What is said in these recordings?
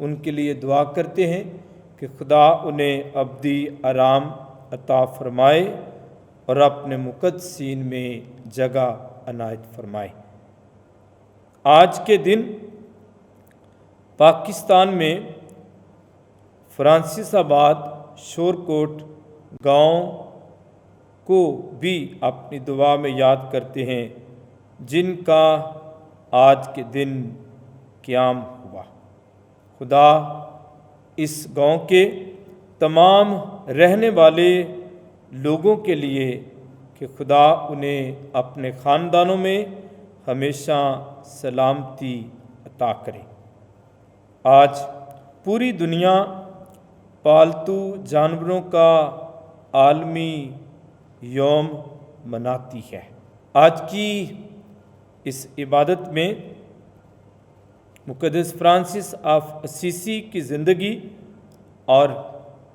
ان کے لیے دعا کرتے ہیں کہ خدا انہیں ابدی آرام عطا فرمائے اور اپنے مقدسین میں جگہ عنایت فرمائے۔ آج کے دن پاکستان میں فرانسس آباد شورکوٹ گاؤں کو بھی اپنی دعا میں یاد کرتے ہیں، جن کا آج کے دن قیام ہوا۔ خدا اس گاؤں کے تمام رہنے والے لوگوں کے لیے کہ خدا انہیں اپنے خاندانوں میں ہمیشہ سلامتی عطا کرے۔ آج پوری دنیا پالتو جانوروں کا عالمی یوم مناتی ہے۔ آج کی اس عبادت میں مقدس فرانسس آف اسیسی کی زندگی اور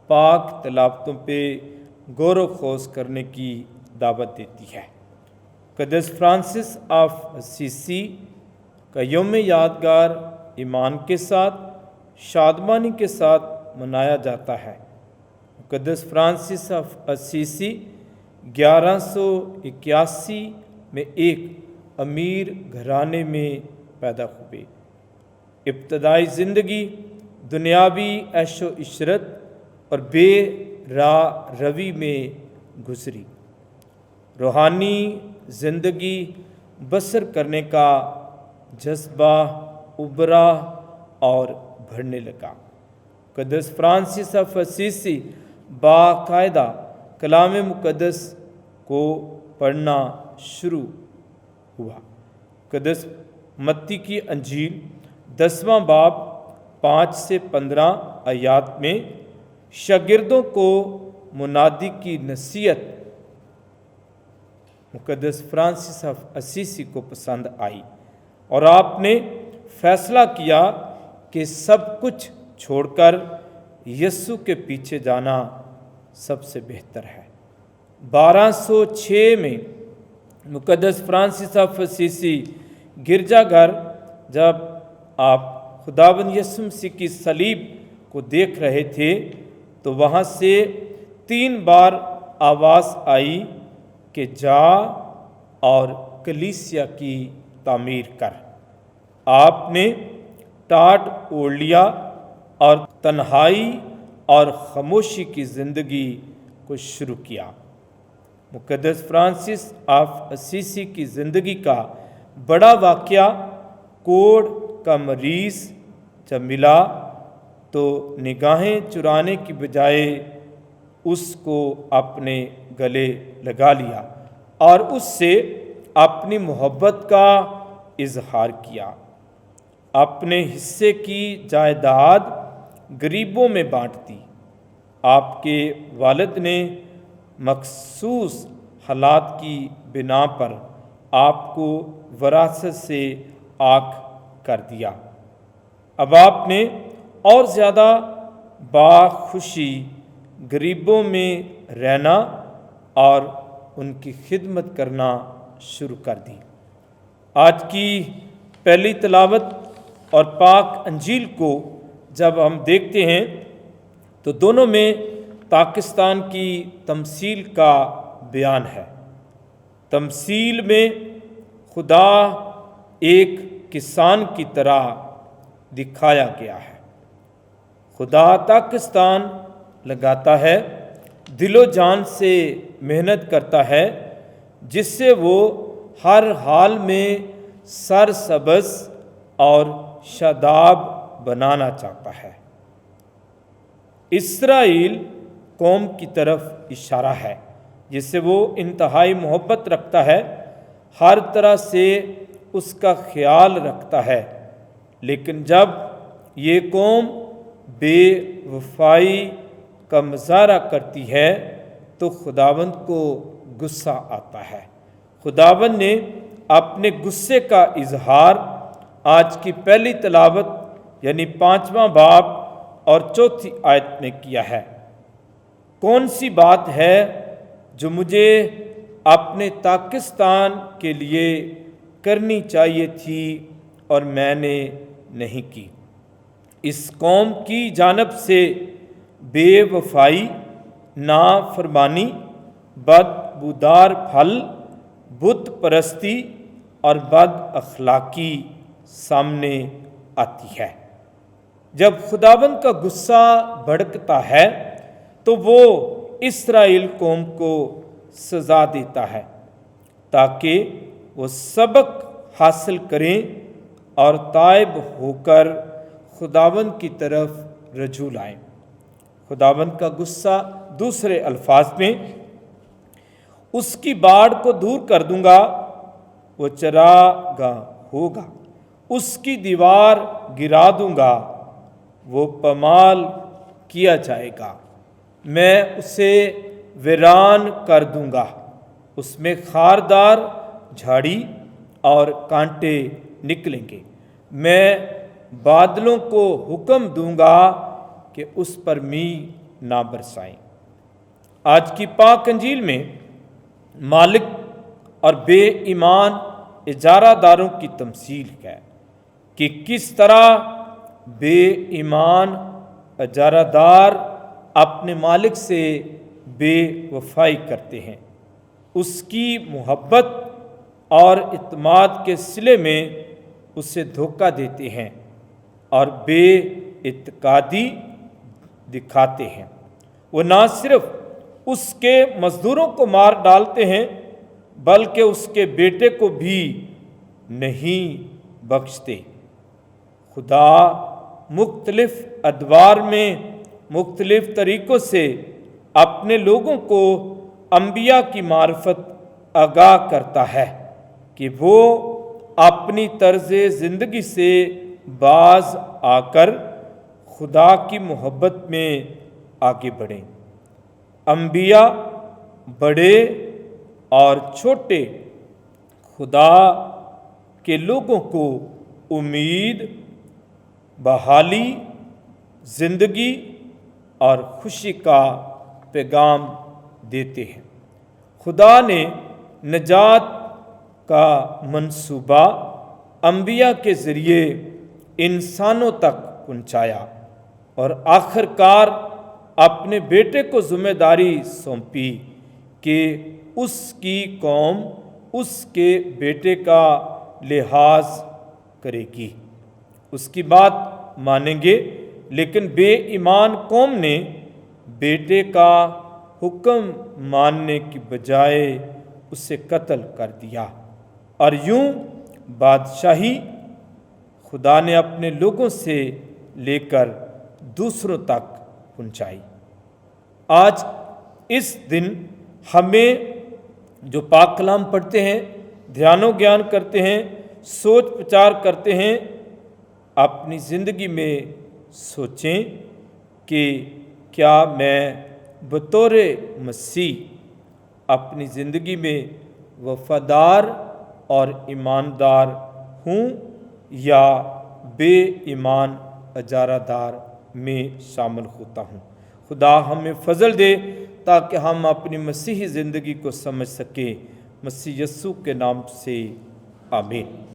پاک تلاوتوں پہ غور و خوض کرنے کی دعوت دیتی ہے۔ مقدس فرانسس آف اسیسی کا یوم یادگار ایمان کے ساتھ شادمانی کے ساتھ منایا جاتا ہے۔ مقدس فرانسس آف اسیسی 1181 میں ایک امیر گھرانے میں پیدا ہوئے۔ ابتدائی زندگی دنیاوی عیش و عشرت اور بے راہ روی میں گزری۔ روحانی زندگی بسر کرنے کا جذبہ ابھرا اور بڑھنے لگا۔ مقدس فرانسس آف اسیسی باقاعدہ کلام مقدس کو پڑھنا شروع ہوا۔ مقدس متی کی انجیل 10واں باب 5 سے 15 آیات میں شاگردوں کو منادی کی نصیحت مقدس فرانسس آف اسیسی کو پسند آئی اور آپ نے فیصلہ کیا کہ سب کچھ چھوڑ کر یسوع کے پیچھے جانا سب سے بہتر ہے۔ 1206 میں مقدس فرانسس آف اسیسی گرجا گھر جب آپ خداوند یسوع مسیح کی صلیب کو دیکھ رہے تھے تو وہاں سے 3 بار آواز آئی کہ جا اور کلیسیا کی تعمیر کر۔ آپ نے ٹاٹ اوڑھ لیا اور تنہائی اور خاموشی کی زندگی کو شروع کیا۔ مقدس فرانسس آف اسیسی کی زندگی کا بڑا واقعہ کوڑ کا مریض جب ملا تو نگاہیں چرانے کی بجائے اس کو اپنے گلے لگا لیا اور اس سے اپنی محبت کا اظہار کیا۔ اپنے حصے کی جائیداد غریبوں میں بانٹ دی۔ آپ کے والد نے مخصوص حالات کی بنا پر آپ کو وراثت سے عاق کر دیا۔ اب آپ نے اور زیادہ باخوشی غریبوں میں رہنا اور ان کی خدمت کرنا شروع کر دی۔ آج کی پہلی تلاوت اور پاک انجیل کو جب ہم دیکھتے ہیں تو دونوں میں پاکستان کی تمثیل کا بیان ہے۔ تمثیل میں خدا ایک کسان کی طرح دکھایا گیا ہے۔ خدا پاکستان لگاتا ہے، دل و جان سے محنت کرتا ہے، جس سے وہ ہر حال میں سرسبز اور شاداب بنانا چاہتا ہے۔ اسرائیل قوم کی طرف اشارہ ہے جس سے وہ انتہائی محبت رکھتا ہے، ہر طرح سے اس کا خیال رکھتا ہے، لیکن جب یہ قوم بے وفائی کا مظاہرہ کرتی ہے تو خداوند کو غصہ آتا ہے۔ خداوند نے اپنے غصے کا اظہار آج کی پہلی تلاوت یعنی 5واں باب اور 4 آیت میں کیا ہے۔ کون سی بات ہے جو مجھے اپنے پاکستان کے لیے کرنی چاہیے تھی اور میں نے نہیں کی؟ اس قوم کی جانب سے بے وفائی، نافرمانی، بدبودار پھل، بت پرستی اور بد اخلاقی سامنے آتی ہے۔ جب خداوند کا غصہ بھڑکتا ہے تو وہ اسرائیل قوم کو سزا دیتا ہے تاکہ وہ سبق حاصل کریں اور تائب ہو کر خداوند کی طرف رجوع لائیں۔ خداوند کا غصہ دوسرے الفاظ میں، اس کی باڑ کو دور کر دوں گا، وہ چراگاہ ہوگا، اس کی دیوار گرا دوں گا، وہ پامال کیا جائے گا، میں اسے ویران کر دوں گا، اس میں خاردار جھاڑی اور کانٹے نکلیں گے، میں بادلوں کو حکم دوں گا کہ اس پر میںہ نہ برسائیں۔ آج کی پاک انجیل میں مالک اور بے ایمان اجارہ داروں کی تمثیل ہے کہ کس طرح بے ایمان اجارہ دار اپنے مالک سے بے وفائی کرتے ہیں، اس کی محبت اور اعتماد کے صلے میں اسے دھوکہ دیتے ہیں اور بے اعتقادی دکھاتے ہیں۔ وہ نہ صرف اس کے مزدوروں کو مار ڈالتے ہیں بلکہ اس کے بیٹے کو بھی نہیں بخشتے۔ خدا مختلف ادوار میں مختلف طریقوں سے اپنے لوگوں کو انبیاء کی معرفت آگاہ کرتا ہے کہ وہ اپنی طرز زندگی سے باز آ کر خدا کی محبت میں آگے بڑھیں۔ انبیاء بڑے اور چھوٹے خدا کے لوگوں کو امید، بحالی، زندگی اور خوشی کا پیغام دیتے ہیں۔ خدا نے نجات کا منصوبہ انبیاء کے ذریعے انسانوں تک پہنچایا اور آخر کار اپنے بیٹے کو ذمہ داری سونپی کہ اس کی قوم اس کے بیٹے کا لحاظ کرے گی، اس کی بات مانیں گے، لیکن بے ایمان قوم نے بیٹے کا حکم ماننے کی بجائے اسے قتل کر دیا، اور یوں بادشاہی خدا نے اپنے لوگوں سے لے کر دوسروں تک پہنچائی۔ آج اس دن ہمیں جو پاک کلام پڑھتے ہیں، دھیان و گیان کرتے ہیں، سوچ پچار کرتے ہیں، اپنی زندگی میں سوچیں کہ کیا میں بطور مسیح اپنی زندگی میں وفادار اور ایماندار ہوں یا بے ایمان اجارہ دار میں شامل ہوتا ہوں۔ خدا ہمیں فضل دے تاکہ ہم اپنی مسیحی زندگی کو سمجھ سکیں۔ مسیح یسوع کے نام سے آمین۔